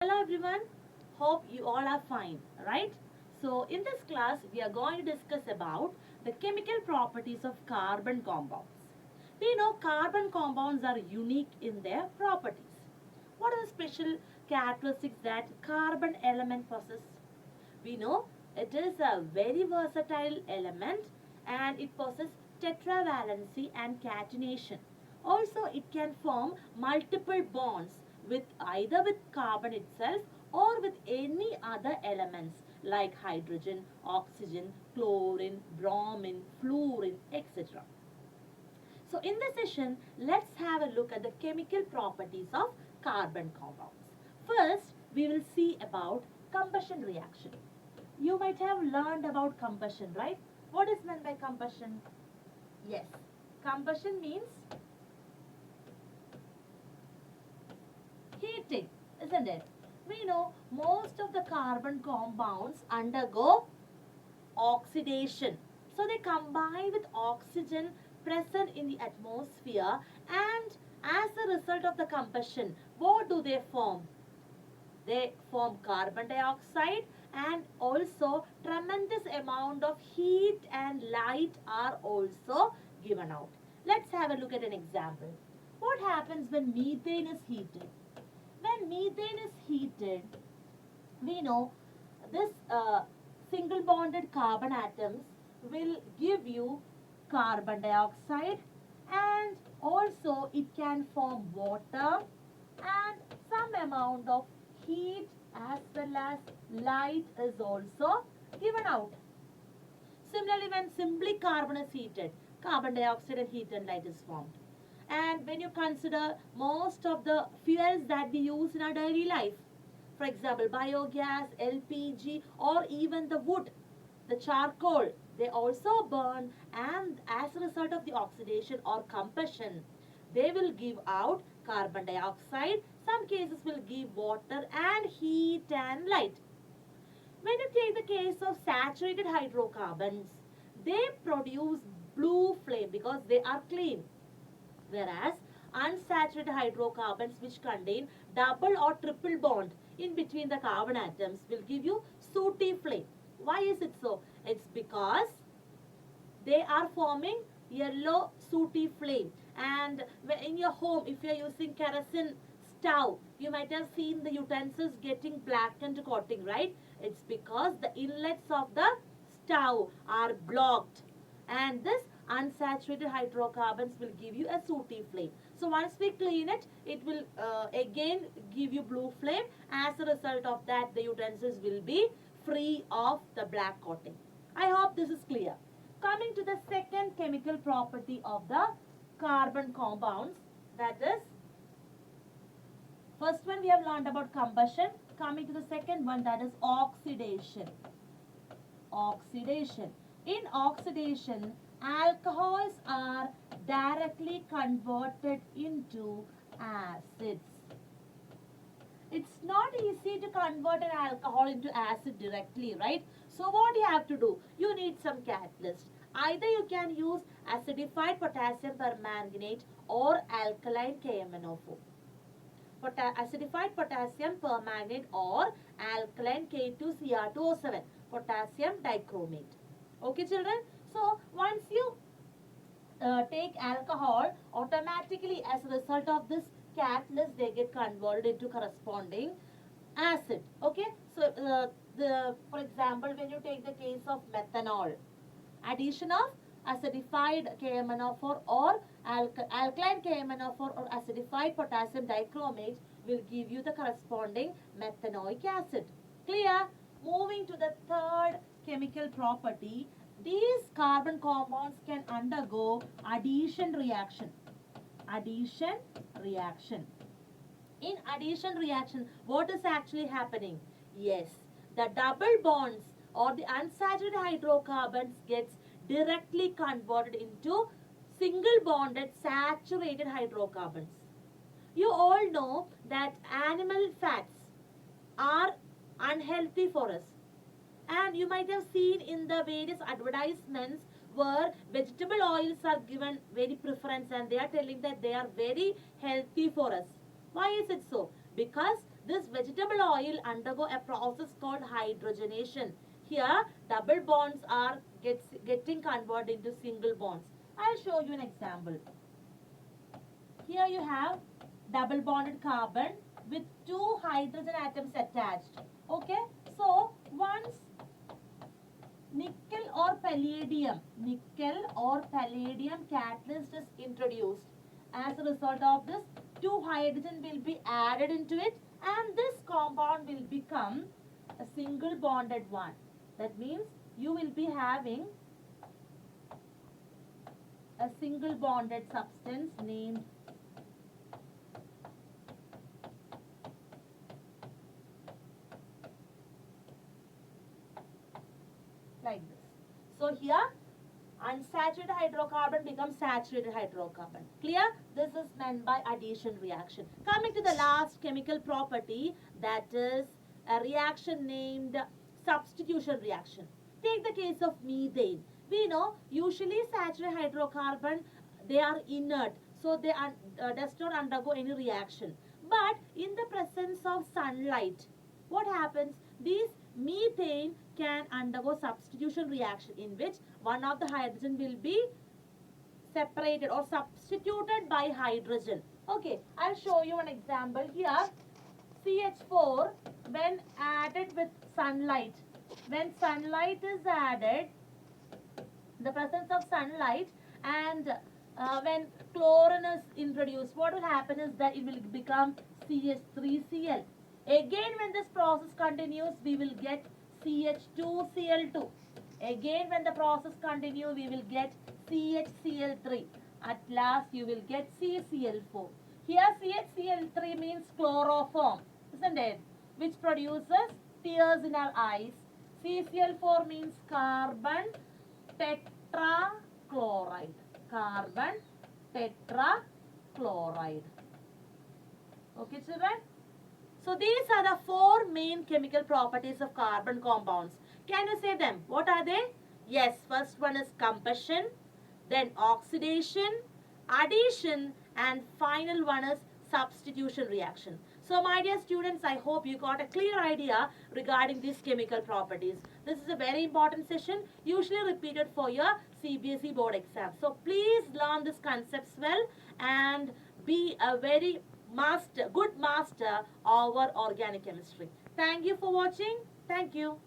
Hello everyone, hope you all are fine, right? So in this class we are going to discuss about the chemical properties of carbon compounds. We know carbon compounds are unique in their properties. What are the special characteristics that carbon element possesses? We know it is a very versatile element and it possesses tetravalency and catenation. Also, it can form multiple bonds with either with carbon itself or with any other elements like hydrogen, oxygen, chlorine, bromine, fluorine, etc. So in this session, let's have a look at the chemical properties of carbon compounds. First, we will see about combustion reaction. You might have learned about combustion, right? What is meant by combustion? Yes, combustion means heating, isn't it? We know most of the carbon compounds undergo oxidation. So they combine with oxygen present in the atmosphere, and as a result of the combustion, what do they form? They form carbon dioxide, and also tremendous amount of heat and light are also given out. Let's have a look at an example. What happens when methane is heated? When methane is heated, we know this single bonded carbon atoms will give you carbon dioxide, and also it can form water and some amount of heat as well as light is also given out. Similarly, when simply carbon is heated, carbon dioxide and heat and light is formed. And when you consider most of the fuels that we use in our daily life, for example, biogas, LPG, or even the wood, the charcoal, they also burn, and as a result of the oxidation or combustion, they will give out carbon dioxide. Some cases will give water and heat and light. When you take the case of saturated hydrocarbons, they produce blue flame because they are clean. Whereas unsaturated hydrocarbons which contain double or triple bond in between the carbon atoms will give you sooty flame. Why is it so? It's because they are forming yellow sooty flame. And in your home, if you are using kerosene stove, you might have seen the utensils getting blackened coating, right? It's because the inlets of the stove are blocked, and this unsaturated hydrocarbons will give you a sooty flame. So once we clean it, it will again give you blue flame. As a result of that, the utensils will be free of the black coating. I hope this is clear. Coming to the second chemical property of the carbon compounds, that is, first one we have learned about combustion. Coming to the second one, that is oxidation. Oxidation. In oxidation, alcohols are directly converted into acids. It's not easy to convert an alcohol into acid directly, right? So what you have to do? You need some catalyst. Either you can use acidified potassium permanganate or alkaline KMnO4. Acidified potassium permanganate or alkaline K2Cr2O7, potassium dichromate. Okay, children? So once you take alcohol, automatically as a result of this catalyst, they get converted into corresponding acid. Okay, so for example, when you take the case of methanol, addition of acidified KMnO4 or alkaline KMnO4 or acidified potassium dichromate will give you the corresponding methanoic acid. Clear? Moving to the third chemical property, these carbon compounds can undergo addition reaction. Addition reaction. In addition reaction, what is actually happening? Yes, the double bonds or the unsaturated hydrocarbons gets directly converted into single bonded saturated hydrocarbons. You all know that animal fats are unhealthy for us, and you might have seen in the various advertisements where vegetable oils are given very preference, and they are telling that they are very healthy for us. Why is it so? Because this vegetable oil undergo a process called hydrogenation. Here, double bonds are getting converted into single bonds. I'll show you an example. Here you have double bonded carbon with two hydrogen atoms attached. Okay, so once nickel or palladium catalyst is introduced, as a result of this, two hydrogen will be added into it, and this compound will become a single bonded one. That means you will be having a single bonded substance named like this. So here unsaturated hydrocarbon becomes saturated hydrocarbon. Clear? This is meant by addition reaction. Coming to the last chemical property, that is a reaction named substitution reaction. Take the case of methane. We know usually saturated hydrocarbon, they are inert, so they does not undergo any reaction. But in the presence of sunlight, what happens? These methane can undergo substitution reaction, in which one of the hydrogen will be separated or substituted by hydrogen. Okay, I'll show you an example here. CH4, when added with sunlight, when sunlight is added, the presence of sunlight, and when chlorine is introduced, what will happen is that it will become CH3Cl. Again, when this process continues, we will get CH2Cl2. Again, when the process continues, we will get CHCl3. At last, you will get CCl4. Here, CHCl3 means chloroform, isn't it? Which produces tears in our eyes. CCl4 means carbon tetrachloride. Carbon tetrachloride. Okay, children? So these are the four main chemical properties of carbon compounds. Can you say them? What are they? Yes, first one is combustion, then oxidation, addition, and final one is substitution reaction. So my dear students, I hope you got a clear idea regarding these chemical properties. This is a very important session, usually repeated for your CBSE board exam. So please learn these concepts well and be a very good master over organic chemistry. Thank you for watching. Thank you.